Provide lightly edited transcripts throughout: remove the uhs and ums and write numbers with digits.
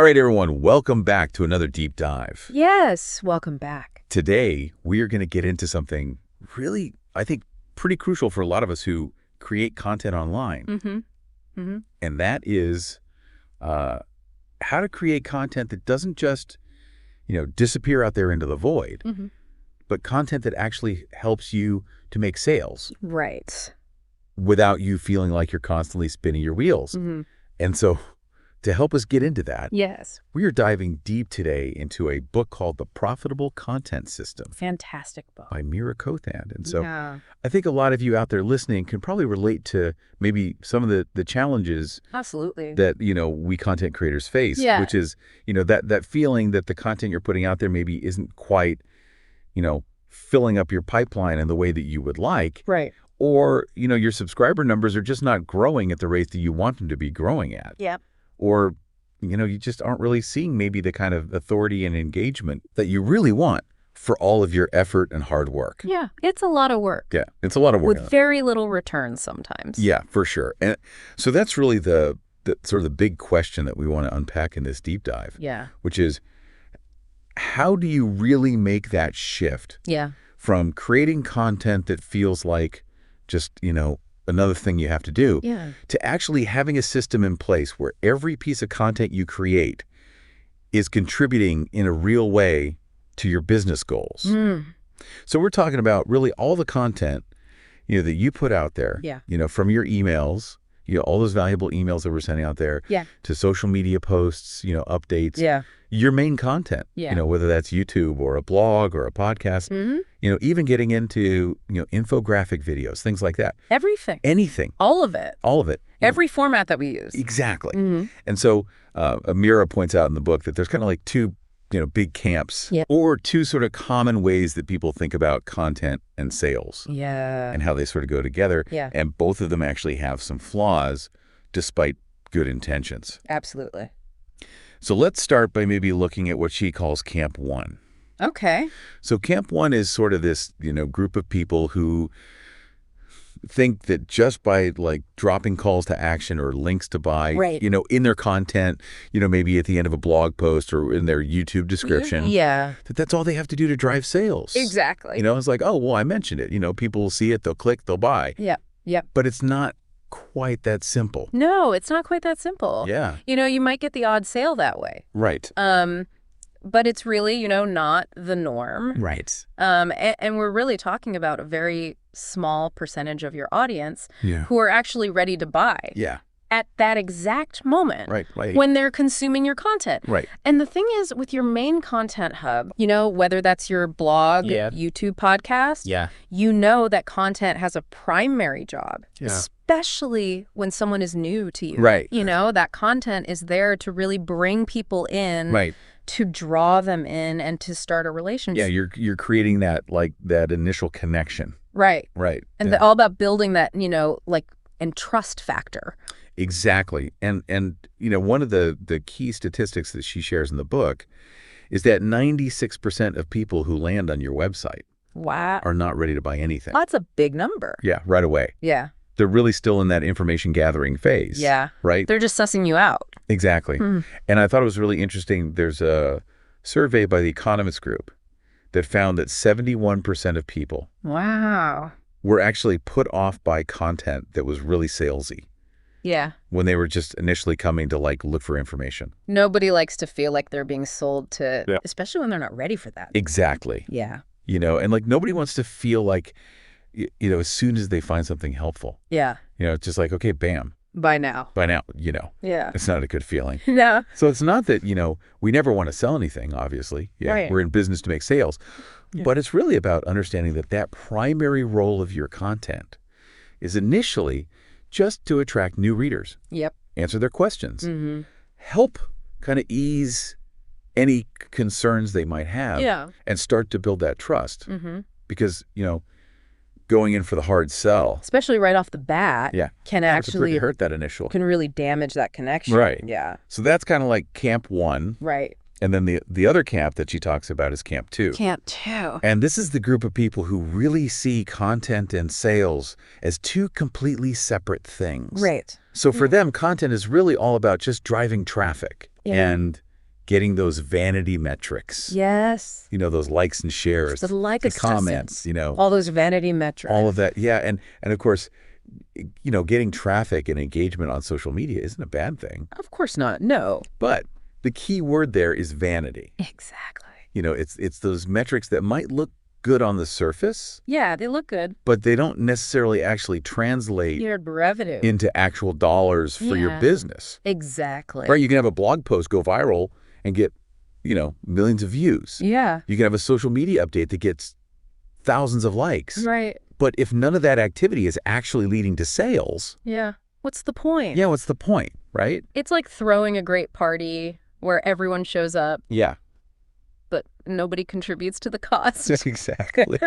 All right, everyone, welcome back to another deep dive. Yes, welcome back. Today, we are going to get into something really, I think, pretty crucial for a lot of us who create content online. And that is how to create content that doesn't just, disappear out there into the void, but content that actually helps you to make sales. Right. Without you feeling like you're constantly spinning your wheels. And so to help us get into that, yes, we are diving deep today into a book called The Profitable Content System. Fantastic book. By Meera Kothand. And so I think a lot of you out there listening can probably relate to maybe some of the challenges Absolutely. that, we content creators face, which is, that feeling that the content you're putting out there maybe isn't quite, filling up your pipeline in the way that you would like. Right. Or, your subscriber numbers are just not growing at the rate that you want them to be growing at. Yeah. Or, you just aren't really seeing maybe the kind of authority and engagement that you really want for all of your effort and hard work. Yeah, it's a lot of work. Yeah, it's a lot of work. With very little return sometimes. Yeah, for sure. And so that's really the sort of the big question that we want to unpack in this deep dive. Yeah. Which is, how do you really make that shift? Yeah. From creating content that feels like just, another thing you have to do, to actually having a system in place where every piece of content you create is contributing in a real way to your business goals. So we're talking about really all the content, that you put out there, from your emails, all those valuable emails that we're sending out there, to social media posts, updates, your main content, whether that's YouTube or a blog or a podcast, even getting into, infographic videos, things like that. Everything. Anything. All of it. All of it. Every format that we use. Exactly. And so Meera points out in the book that there's kind of like two, big camps or two sort of common ways that people think about content and sales. And how they sort of go together. And both of them actually have some flaws despite good intentions. Absolutely. So let's start by maybe looking at what she calls Camp 1. Okay. So Camp 1 is sort of this, group of people who think that just by like dropping calls to action or links to buy, in their content, maybe at the end of a blog post or in their YouTube description, that's all they have to do to drive sales. Exactly. It's like, oh, well, I mentioned it. People will see it, they'll click, they'll buy. But it's not quite that simple. No, it's not quite that simple. You might get the odd sale that way. Right. But it's really, not the norm. Right. And we're really talking about a very small percentage of your audience who are actually ready to buy. At that exact moment. Right. When they're consuming your content. Right. And the thing is, with your main content hub, whether that's your blog, YouTube podcast, that content has a primary job. Especially when someone is new to you. Right. That content is there to really bring people in. Right. To draw them in and to start a relationship. Yeah, you're creating that that initial connection. Right. Right. And all about building that, and trust factor. Exactly. And one of the key statistics that she shares in the book is that 96% of people who land on your website are not ready to buy anything. That's a big number. Yeah, right away. Yeah. They're really still in that information gathering phase. Yeah. Right? They're just sussing you out. Exactly. And I thought it was really interesting. There's a survey by the Economist Group that found that 71% of people were actually put off by content that was really salesy. Yeah. When they were just initially coming to look for information. Nobody likes to feel like they're being sold to, especially when they're not ready for that. Exactly. Yeah. And nobody wants to feel like, as soon as they find something helpful. Yeah. It's just like, okay, bam. By now. Yeah. It's not a good feeling. No. So it's not that, we never want to sell anything, obviously. Yeah. Right. We're in business to make sales. But it's really about understanding that primary role of your content is initially just to attract new readers. Answer their questions. Help kind of ease any concerns they might have. And start to build that trust. Because, going in for the hard sell, especially right off the bat, can actually hurt that initial. Can really damage that connection. Right. Yeah. So that's kind of like Camp 1. Right. And then the other camp that she talks about is Camp 2. Camp 2. And this is the group of people who really see content and sales as two completely separate things. Right. So for them, content is really all about just driving traffic and getting those vanity metrics. Yes. Those likes and shares, the comments, all those vanity metrics. All of that. Yeah. And of course, getting traffic and engagement on social media isn't a bad thing. Of course not. No. But the key word there is vanity. Exactly. It's those metrics that might look good on the surface. Yeah, they look good. But they don't necessarily actually translate your revenue into actual dollars for your business. Exactly. Right? You can have a blog post go viral and get, millions of views. Yeah. You can have a social media update that gets thousands of likes. Right. But if none of that activity is actually leading to sales. Yeah. What's the point? Yeah, what's the point, right? It's like throwing a great party where everyone shows up. Yeah. But nobody contributes to the cost. Exactly.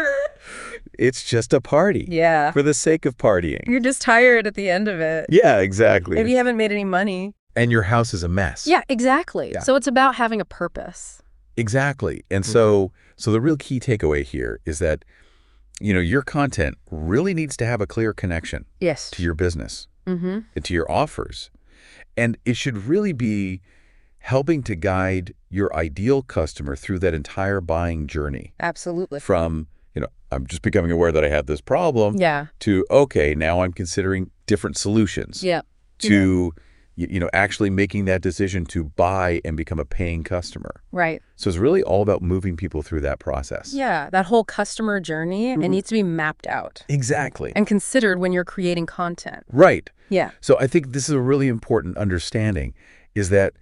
It's just a party. Yeah. For the sake of partying. You're just tired at the end of it. Yeah, exactly. If you haven't made any money. And your house is a mess. Yeah, exactly. Yeah. So it's about having a purpose. Exactly. And so the real key takeaway here is that, your content really needs to have a clear connection to your business and to your offers. And it should really be helping to guide your ideal customer through that entire buying journey. Absolutely. From, I'm just becoming aware that I have this problem to, okay, now I'm considering different solutions. Yeah. To, actually making that decision to buy and become a paying customer. Right. So it's really all about moving people through that process. Yeah, that whole customer journey, it needs to be mapped out. Exactly. And considered when you're creating content. Right. Yeah. So I think this is a really important understanding is that,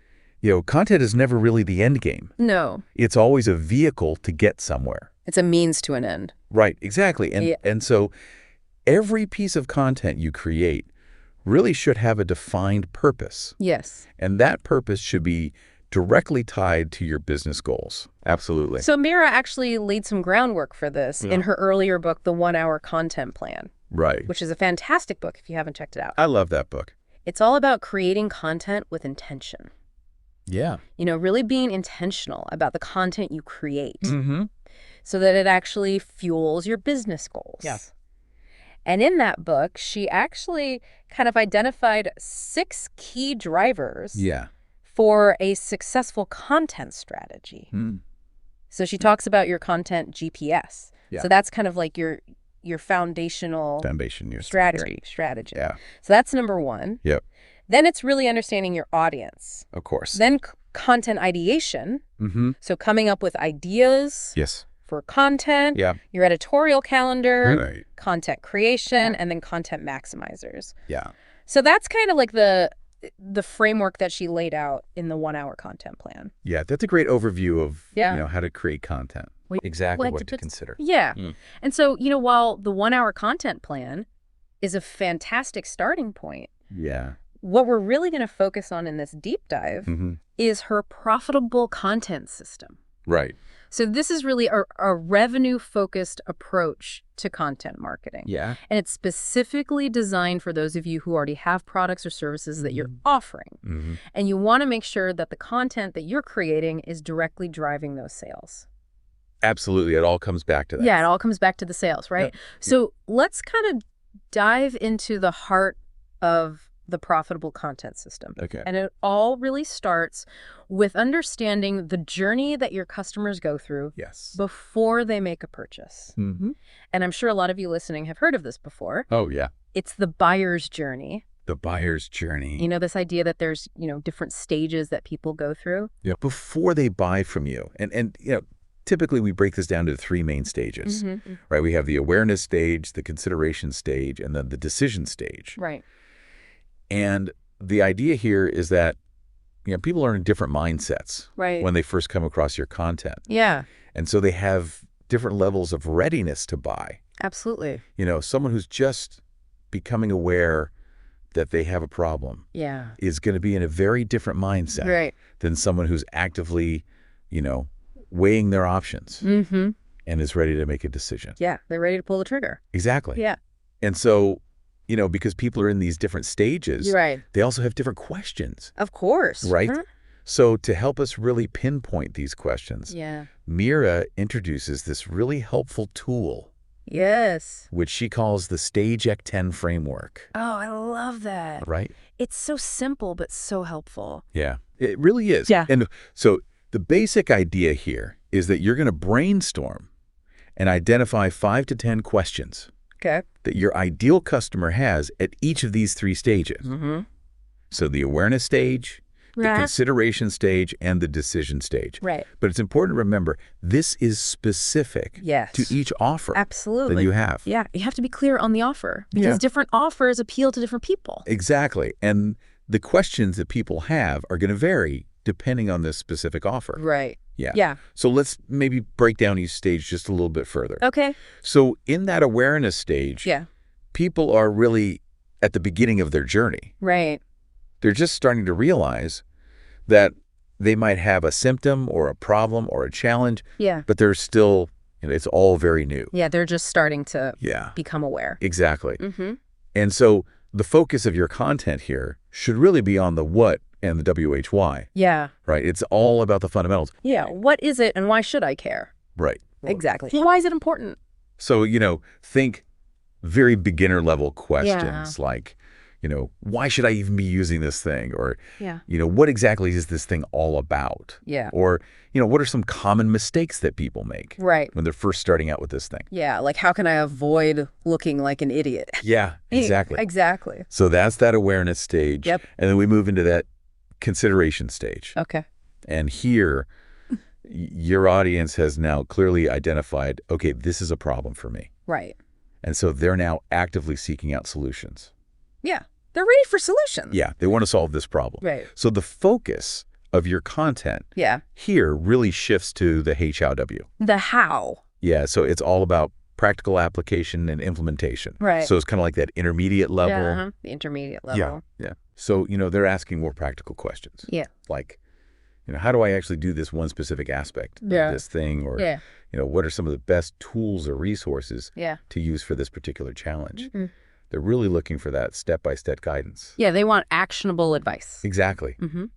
content is never really the end game. No. It's always a vehicle to get somewhere. It's a means to an end. Right, exactly. And so every piece of content you create really should have a defined purpose. Yes. And that purpose should be directly tied to your business goals. Absolutely. So Meera actually laid some groundwork for this in her earlier book, The 1 Hour Content Plan. Right. Which is a fantastic book if you haven't checked it out. I love that book. It's all about creating content with intention. Yeah. Really being intentional about the content you create so that it actually fuels your business goals. Yeah. And in that book, she actually kind of identified 6 key drivers for a successful content strategy. So she talks about your content GPS. Yeah. So that's kind of like your foundational your strategy. Yeah. So that's number 1. Yep. Then it's really understanding your audience. Of course. Then content ideation. So coming up with ideas. Yes. For content, your editorial calendar, content creation, and then content maximizers. Yeah. So that's kind of like the framework that she laid out in the 1 Hour Content Plan. Yeah, that's a great overview of how to create content. Exactly what to consider. Yeah. And so, while the 1 Hour Content Plan is a fantastic starting point. Yeah. What we're really going to focus on in this deep dive is her profitable content system. Right. So this is really a revenue-focused approach to content marketing. Yeah. And it's specifically designed for those of you who already have products or services that you're offering. And you want to make sure that the content that you're creating is directly driving those sales. Absolutely. It all comes back to that. Yeah, it all comes back to the sales, right? Yeah. So let's kind of dive into the heart of the profitable content system. Okay. And it all really starts with understanding the journey that your customers go through before they make a purchase. And I'm sure a lot of you listening have heard of this before. Oh, yeah. It's the buyer's journey. The buyer's journey. This idea that there's, different stages that people go through. Yeah. Before they buy from you. And typically we break this down to 3 main stages, right? We have the awareness stage, the consideration stage, and then the decision stage. Right. And the idea here is that, people are in different mindsets when they first come across your content. Yeah. And so they have different levels of readiness to buy. Absolutely. Someone who's just becoming aware that they have a problem is going to be in a very different mindset than someone who's actively, weighing their options and is ready to make a decision. Yeah, they're ready to pull the trigger. Exactly. Yeah. And so, because people are in these different stages, they also have different questions. Of course. Right? So to help us really pinpoint these questions, Meera introduces this really helpful tool. Yes. Which she calls the Stage X10 framework. Oh, I love that. Right? It's so simple, but so helpful. Yeah, it really is. Yeah. And so The basic idea here is that you're going to brainstorm and identify 5 to 10 questions that your ideal customer has at each of these 3 stages. So the awareness stage, the consideration stage, and the decision stage. Right. But it's important to remember, this is specific to each offer that you have. Yeah, you have to be clear on the offer because different offers appeal to different people. Exactly. And the questions that people have are going to vary depending on this specific offer. Right. Yeah. So let's maybe break down each stage just a little bit further. Okay. So in that awareness stage, people are really at the beginning of their journey. Right. They're just starting to realize that they might have a symptom or a problem or a challenge, but they're still, it's all very new. Yeah, they're just starting to become aware. Exactly. And so the focus of your content here should really be on the what and the WHY. Yeah. Right? It's all about the fundamentals. Yeah. What is it and why should I care? Right. Exactly. Why is it important? So, think very beginner level questions like, why should I even be using this thing? Or, what exactly is this thing all about? Yeah. Or, what are some common mistakes that people make when they're first starting out with this thing? Yeah. Like, how can I avoid looking like an idiot? Yeah, exactly. Exactly. So that's that awareness stage. Yep. And then we move into that consideration stage. Okay. And here, your audience has now clearly identified, okay, this is a problem for me. Right. And so they're now actively seeking out solutions. Yeah. They're ready for solutions. Yeah, they want to solve this problem. Right. So the focus of your content here really shifts to the HOW. The how. Yeah, so it's all about practical application and implementation. Right. So it's kind of like that intermediate level. Yeah, the intermediate level. Yeah. So, they're asking more practical questions. Yeah. Like, how do I actually do this one specific aspect of this thing? Or, what are some of the best tools or resources to use for this particular challenge? They're really looking for that step-by-step guidance. Yeah, they want actionable advice. Exactly. And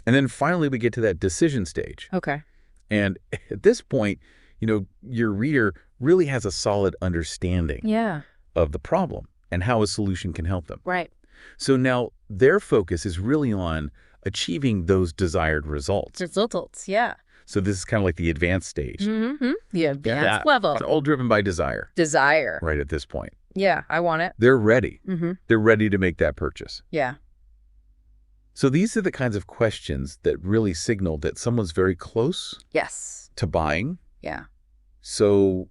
then finally, we get to that decision stage. Okay. And at this point, your reader really has a solid understanding of the problem and how a solution can help them. Right. So now their focus is really on achieving those desired results. Results, yeah. So this is kind of like the advanced stage. The advanced level. It's all driven by desire. Desire. Right at this point. Yeah, I want it. They're ready. They're ready to make that purchase. Yeah. So these are the kinds of questions that really signal that someone's very close to buying. Yeah. So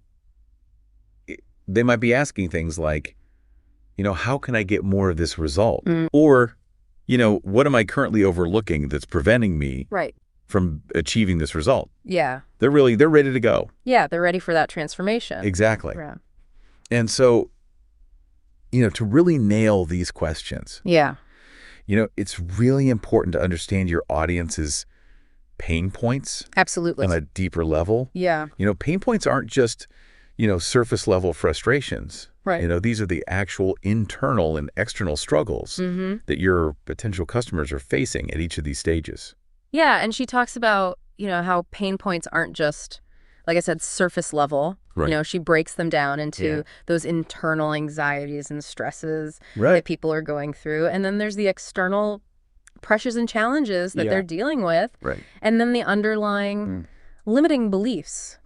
they might be asking things like, how can I get more of this result? Or, what am I currently overlooking that's preventing me from achieving this result? Yeah. They're ready to go. Yeah, they're ready for that transformation. Exactly. Yeah. And so, to really nail these questions, it's really important to understand your audience's pain points. Absolutely. On a deeper level. Yeah. Pain points aren't just, surface level frustrations. Right. These are the actual internal and external struggles that your potential customers are facing at each of these stages. Yeah, and she talks about, how pain points aren't just, like I said, surface level. Right. She breaks them down into those internal anxieties and stresses that people are going through. And then there's the external pressures and challenges that they're dealing with. Right. And then the underlying limiting beliefs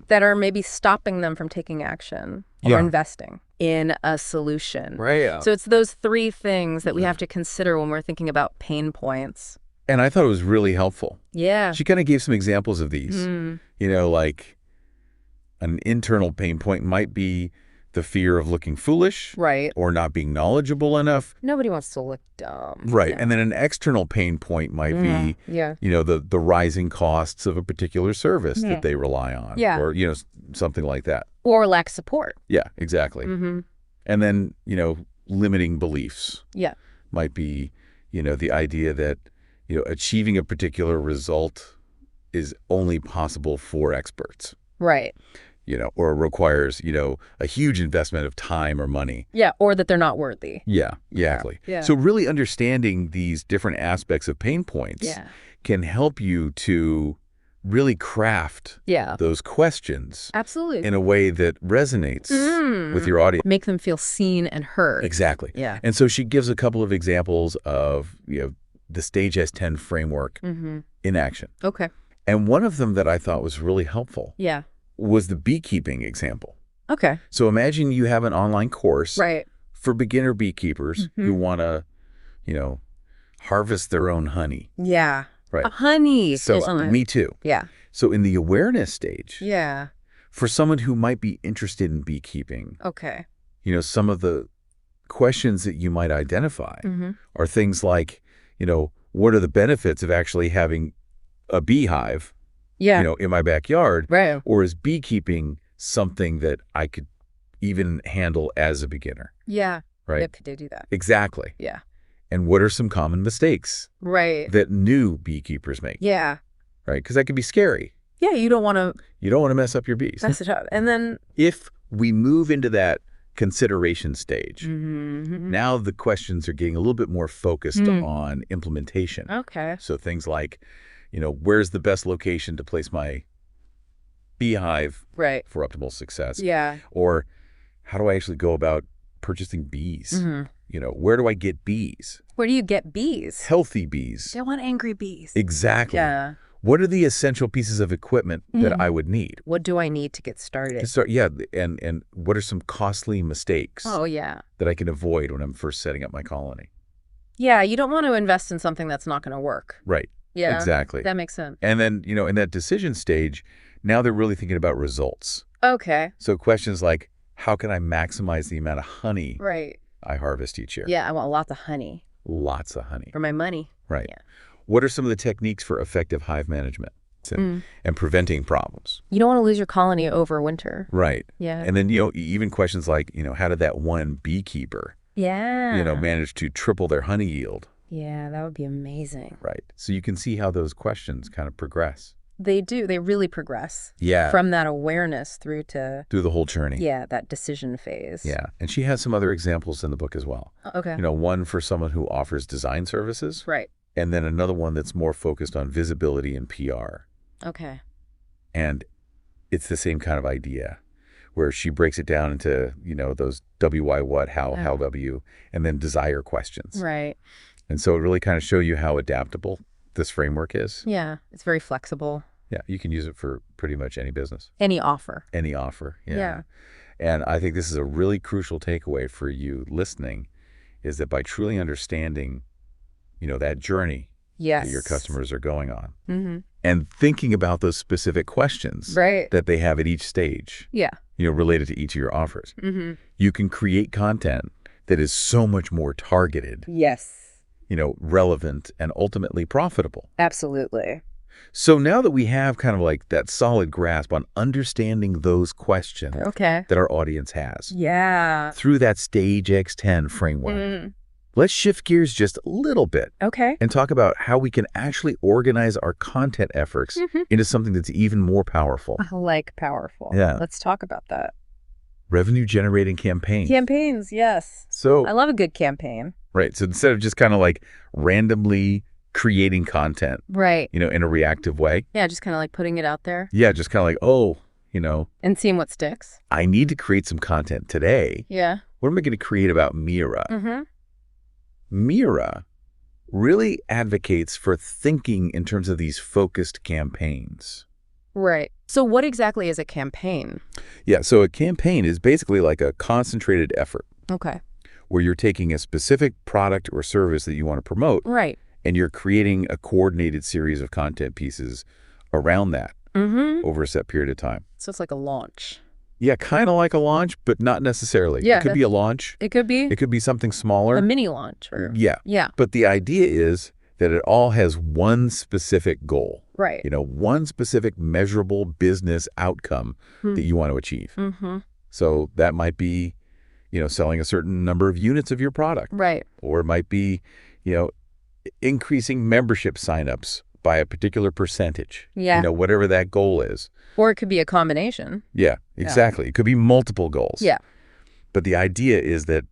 that are maybe stopping them from taking action or investing in a solution. Right. So it's those 3 things that we have to consider when we're thinking about pain points. And I thought it was really helpful. Yeah. She kind of gave some examples of these. Like an internal pain point might be the fear of looking foolish. Right. Or not being knowledgeable enough. Nobody wants to look dumb. Right. Yeah. And then an external pain point might be, the rising costs of a particular service that they rely on. Yeah. Or, something like that. Or lack support. Yeah, exactly. And then, limiting beliefs. Yeah. Might be, the idea that, achieving a particular result is only possible for experts. Right. Or requires, a huge investment of time or money. Yeah, or that they're not worthy. Yeah, exactly. Yeah. So really understanding these different aspects of pain points can help you to really craft those questions in a way that resonates with your audience. Make them feel seen and heard. Exactly. Yeah. And so she gives a couple of examples of, the Stage S10 framework in action. Okay. And one of them that I thought was really helpful Yeah. was the beekeeping example. Okay. So imagine you have an online course right. for beginner beekeepers who want to, harvest their own honey. Yeah. Right. Honey. So me too. Yeah. So in the awareness stage, Yeah. for someone who might be interested in beekeeping, Okay. Some of the questions that you might identify are things like, what are the benefits of actually having a beehive, in my backyard? Right. Or is beekeeping something that I could even handle as a beginner? Yeah. Right. Yeah, could they do that? Exactly. Yeah. And what are some common mistakes that new beekeepers make? Yeah. Right. Because that can be scary. Yeah. You don't want to mess up your bees. mess it up. And then if we move into that consideration stage, now the questions are getting a little bit more focused on implementation. Okay. So things like, where's the best location to place my beehive for optimal success? Yeah. Or how do I actually go about purchasing bees? Where do I get bees? Where do you get bees? Healthy bees. They want angry bees. Exactly. Yeah. What are the essential pieces of equipment that I would need? What do I need to get started? And what are some costly mistakes that I can avoid when I'm first setting up my colony? Yeah, you don't want to invest in something that's not going to work. Right. Yeah. Exactly. That makes sense. And then, in that decision stage, now they're really thinking about results. Okay. So questions like, how can I maximize the amount of honey I harvest each year? Yeah, I want lots of honey. Lots of honey. For my money. Right. Yeah. What are some of the techniques for effective hive management and preventing problems? You don't want to lose your colony over winter. Right. Yeah. And then, even questions like, how did that one beekeeper, manage to triple their honey yield? Yeah, that would be amazing. Right. So you can see how those questions kind of progress. They do. They really progress. Yeah. From that awareness through the whole journey. Yeah, that decision phase. Yeah. And she has some other examples in the book as well. Okay. One for someone who offers design services. Right. And then another one that's more focused on visibility and PR. Okay. And it's the same kind of idea where she breaks it down into, those why, what, how W, and then desire questions. Right. And so it really kind of shows you how adaptable this framework is. Yeah. It's very flexible. Yeah. You can use it for pretty much any business. Any offer. Any offer. Yeah. And I think this is a really crucial takeaway for you listening, is that by truly understanding that journey that your customers are going on and thinking about those specific questions that they have at each stage, related to each of your offers, you can create content that is so much more targeted, relevant, and ultimately profitable. Absolutely. So now that we have kind of like that solid grasp on understanding those questions that our audience has through that Stage X10 framework, let's shift gears just a little bit and talk about how we can actually organize our content efforts into something that's even more powerful. I like powerful. Yeah. Let's talk about that. Revenue-generating campaigns. Campaigns, yes. So I love a good campaign. Right. So instead of just kind of like randomly creating content, in a reactive way. Yeah, just kind of like putting it out there. Yeah, just kind of like, and seeing what sticks. I need to create some content today. Yeah. What am I going to create about Meera? Meera really advocates for thinking in terms of these focused campaigns. Right. So what exactly is a campaign? Yeah, so a campaign is basically like a concentrated effort. Okay. Where you're taking a specific product or service that you want to promote. Right. And you're creating a coordinated series of content pieces around that over a set period of time. So it's like a launch. Yeah, kind of like a launch, but not necessarily. Yeah, it could be a launch. It could be. It could be something smaller. A mini launch. Yeah. But the idea is that it all has one specific goal. Right. One specific measurable business outcome that you want to achieve. So that might be, selling a certain number of units of your product. Right. Or it might be, increasing membership signups by a particular percentage. Yeah. Whatever that goal is. Or it could be a combination. Yeah, exactly. It could be multiple goals. Yeah. But the idea is that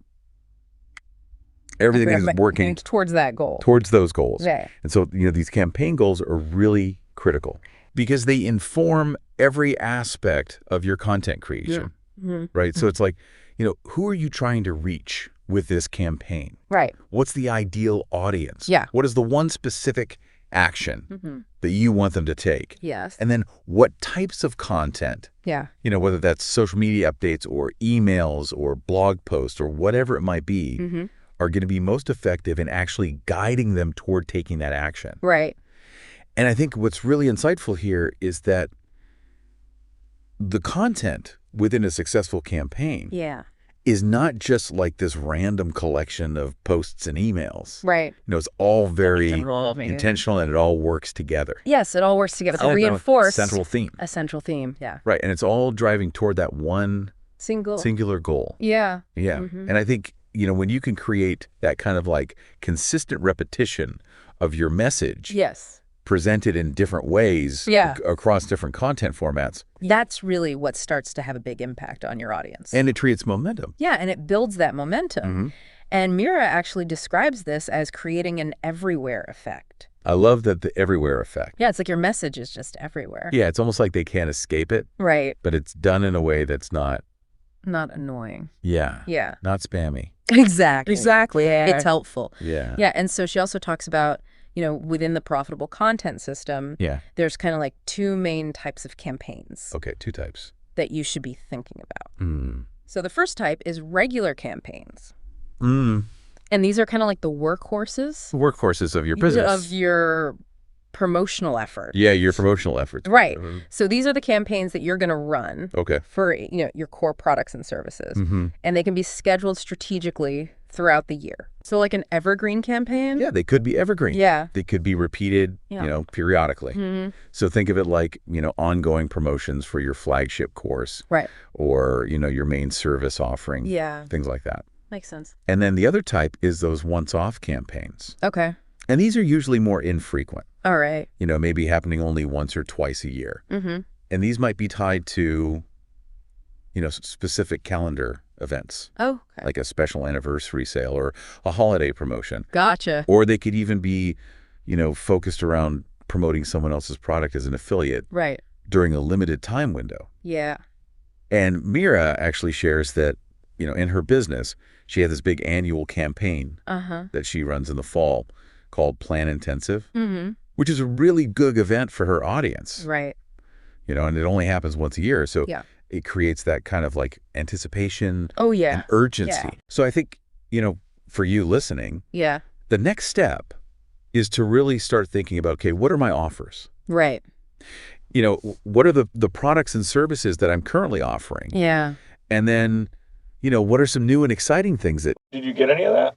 everything is working towards that goal. Towards those goals. Right. And so, these campaign goals are really critical because they inform every aspect of your content creation. Right? So it's like, who are you trying to reach with this campaign? Right. What's the ideal audience? Yeah. What is the one specific action that you want them to take. Yes. And then what types of content, whether that's social media updates or emails or blog posts or whatever it might be, are going to be most effective in actually guiding them toward taking that action. Right. And I think what's really insightful here is that the content within a successful campaign is not just like this random collection of posts and emails. Right. It's all very intentional and it all works together. Yes, it all works together to reinforce a central theme. Yeah. Right. And it's all driving toward that one singular goal. Yeah. Yeah. And I think, when you can create that kind of like consistent repetition of your message. Yes. Presented in different ways across different content formats. That's really what starts to have a big impact on your audience. And it creates momentum. Yeah, and it builds that momentum. And Meera actually describes this as creating an everywhere effect. I love that, the everywhere effect. Yeah, it's like your message is just everywhere. Yeah, it's almost like they can't escape it. Right. But it's done in a way that's not annoying. Yeah. Yeah. Not spammy. Exactly. Yeah. It's helpful. Yeah. Yeah, and so she also talks about, within the profitable content system, there's kind of like two main types of campaigns. Okay, two types. That you should be thinking about. So the first type is regular campaigns. And these are kind of like the workhorses. Workhorses of your business. Of your promotional effort. Yeah, your promotional efforts. Right. So these are the campaigns that you're going to run for your core products and services. And they can be scheduled strategically throughout the year. So like an evergreen campaign? Yeah, they could be evergreen. Yeah. They could be repeated, periodically. So think of it like, ongoing promotions for your flagship course. Right. Or, your main service offering. Yeah. Things like that. Makes sense. And then the other type is those once-off campaigns. Okay. And these are usually more infrequent. All right. Maybe happening only once or twice a year. And these might be tied to, specific calendar events. Oh, okay. Like a special anniversary sale or a holiday promotion. Gotcha. Or they could even be, focused around promoting someone else's product as an affiliate. Right. During a limited time window. Yeah. And Meera actually shares that, in her business, she had this big annual campaign that she runs in the fall called Plan Intensive, which is a really good event for her audience. Right. And it only happens once a year. So it creates that kind of like anticipation and urgency. Yeah. So I think, for you listening, the next step is to really start thinking about, okay, what are my offers? Right. What are the products and services that I'm currently offering? Yeah. And then, what are some new and exciting things that... Did you get any of that?